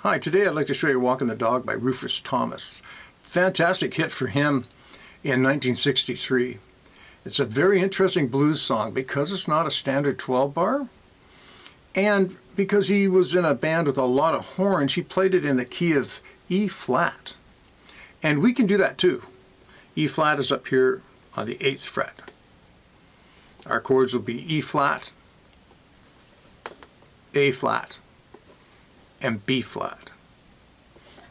Hi, today I'd like to show you Walking the Dog by Rufus Thomas. Fantastic hit for him in 1963. It's a very interesting blues song because it's not a standard 12-bar, and because he was in a band with a lot of horns, he played it in the key of E flat. And we can do that too. E flat is up here on the 8th fret. Our chords will be E flat, A flat, and B flat,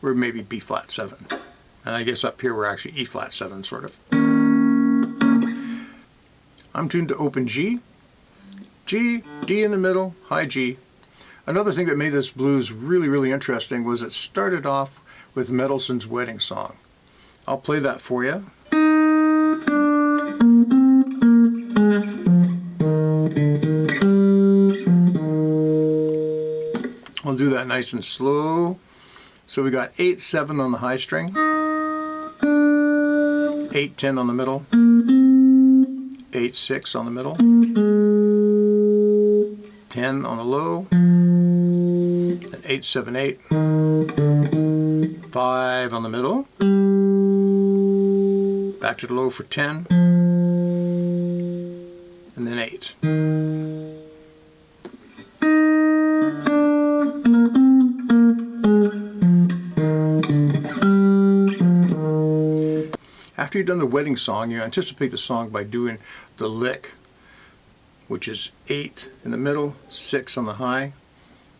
or maybe B flat 7. And I guess up here we're actually E flat 7, sort of. I'm tuned to open G, G, D in the middle, high G. Another thing that made this blues really interesting was it started off with Mendelssohn's Wedding Song. I'll play that for you. We'll do that nice and slow. So we got 8-7 on the high string, 8-10 on the middle, 8-6 on the middle, 10 on the low, and 8-7-8, 5 on the middle, back to the low for 10, and then 8. After you've done the wedding song, you anticipate the song by doing the lick, which is 8 in the middle, 6 on the high,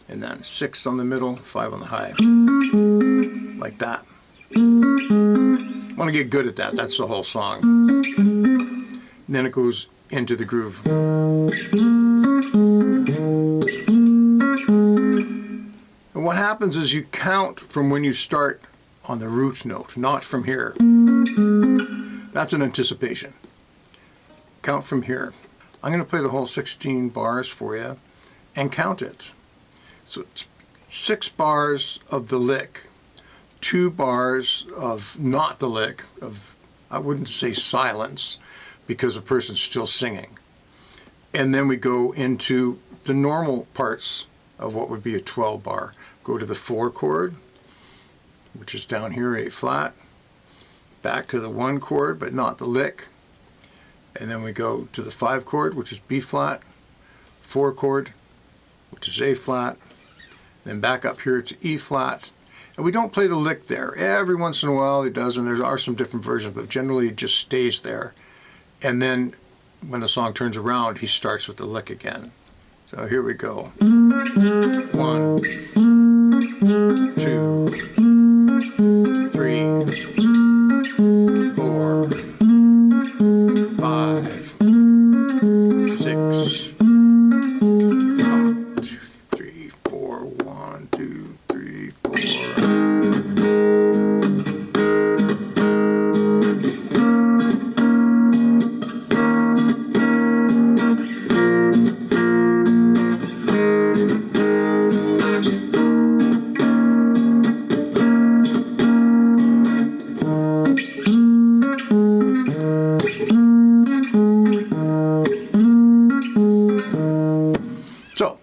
and then 6 on the middle, 5 on the high. Like that. I want to get good at that. That's the whole song. And then it goes into the groove. And what happens is you count from when you start on the root note, not from here. That's an anticipation. Count from here. I'm going to play the whole 16 bars for you and count it. So it's 6 bars of the lick, 2 bars of not the lick, of, I wouldn't say silence, because the person's still singing. And then we go into the normal parts of what would be a 12 bar. Go to the 4 chord, which is down here, A flat, back to the 1 chord, but not the lick, and then we go to the 5 chord, which is B flat, 4 chord, which is A flat, then back up here to E flat, and we don't play the lick there. Every once in a while it does, and there are some different versions, but generally it just stays there. And then when the song turns around, he starts with the lick again. So here we go. 1, 2, 3, 4, 5, 6, 1, 2, 3, 4, 1, 2, 3, 4. So,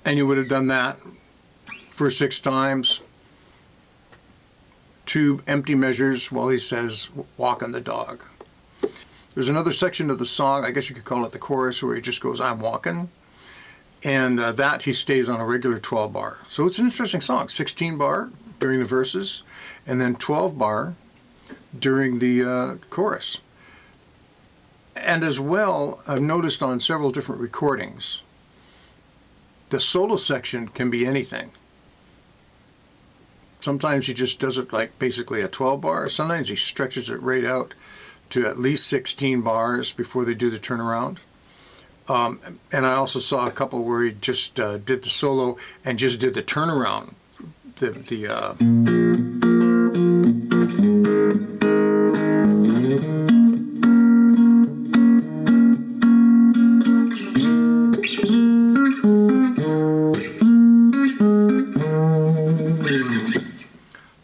and you would have done that for 6 times, 2 empty measures while he says, walking the dog. There's another section of the song, I guess you could call it the chorus, where he just goes, I'm walking, and that he stays on a regular 12 bar. So it's an interesting song, 16 bar during the verses, and then 12 bar during the chorus. And as well, I've noticed on several different recordings, the solo section can be anything. Sometimes he just does it like basically a 12 bar. Sometimes he stretches it right out to at least 16 bars before they do the turnaround. And I also saw a couple where he just did the solo and just did the turnaround.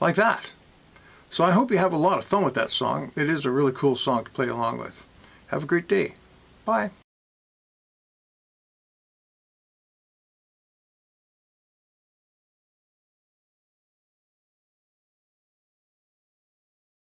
Like that. So I hope you have a lot of fun with that song. It is a really cool song to play along with. Have a great day. Bye.